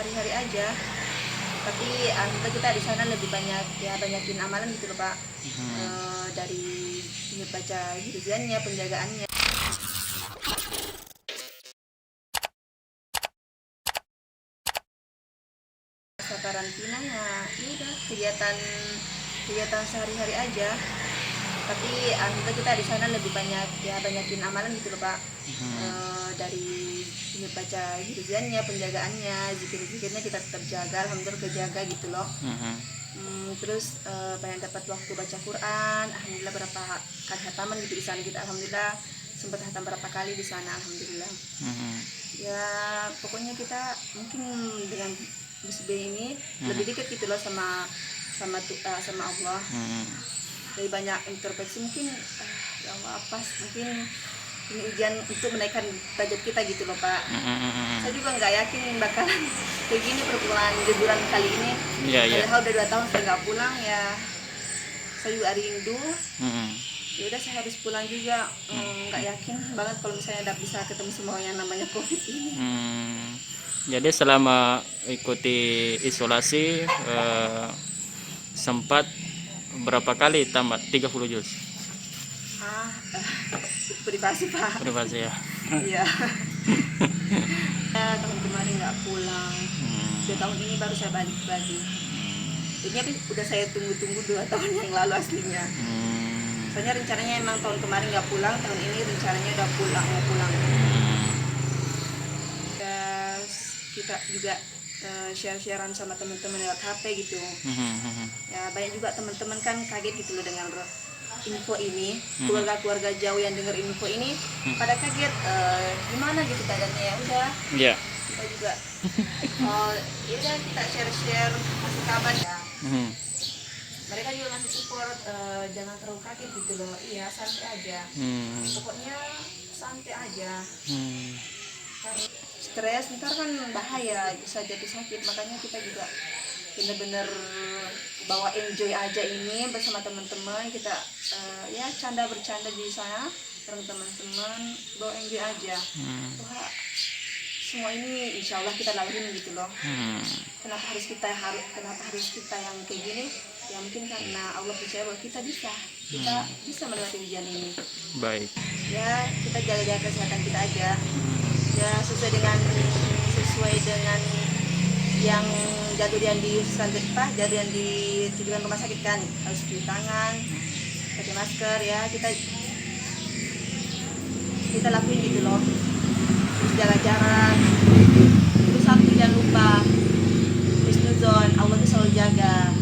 sehari-hari aja, tapi kita di sana lebih banyak ya banyakin amalan gitu loh Pak. Dari baca hiriannya, penjagaannya, masa karantinanya, ya udah kegiatan sehari-hari aja, tapi kita di sana lebih banyak ya banyakin amalan gitu loh Pak. Dari baca hiriannya, penjagaannya, zikir-zikirnya kita tetap jaga, alhamdulillah kejaga gitu loh. Terus pengen dapat waktu baca Quran, alhamdulillah berapa kali hataman gitu di sana kita, alhamdulillah sempat hatam berapa kali di sana, alhamdulillah. Ya pokoknya kita mungkin dengan musibah ini lebih dekat gitu loh sama Allah. Dari banyak introspeksi mungkin ya Allah mungkin ini ujian untuk menaikkan derajat kita gitu loh Pak. Saya juga nggak yakin bakalan kayak gini perpuluhan liburan kali ini. Padahal udah 2 tahun saya nggak pulang ya. Saya juga rindu. Ya udah saya harus pulang juga. Nggak yakin banget kalau misalnya udah bisa ketemu semua yang namanya COVID ini. Jadi selama ikuti isolasi sempat berapa kali tamat 30 juz? Privasi Pak. Privasi ya. Iya. Tahun kemarin nggak pulang. 2 tahun ini baru saya balik lagi. Ini udah saya tunggu-tunggu 2 tahun yang lalu aslinya. Soalnya rencananya emang tahun kemarin nggak pulang, tahun ini rencananya udah mau pulang. Terus kita juga share-sharean sama teman-teman lewat HP gitu. Ya banyak juga teman-teman kan kaget gitu loh dengan info ini, keluarga-keluarga jauh yang dengar info ini pada kaget, gimana gitu keadaannya, ya udah. Kita juga ya udah kita share kasih kabar ya. Mereka juga ngasih support, jangan terlalu kaget gitu loh. Iya santai aja, pokoknya santai aja. Karena stres ntar kan bahaya, bisa jadi sakit, makanya kita juga bener-bener bawa enjoy aja ini bersama teman-teman kita, ya bercanda di sana bareng teman-teman, bawa enjoy aja. Wah, semua ini insya Allah kita laluin gitu loh. Kenapa harus kita yang kayak gini? Ya mungkin karena Allah percaya bahwa kita bisa melewati ujian ini. Baik. Ya kita jaga kesehatan kita aja. Ya sesuai dengan yang jadwal yang ditujukan rumah sakit kan, harus cuci tangan, pakai masker ya, kita lakuin gitu loh. Terus jaga jarak. Terus satu jangan lupa husnuzon, Allah itu selalu jaga.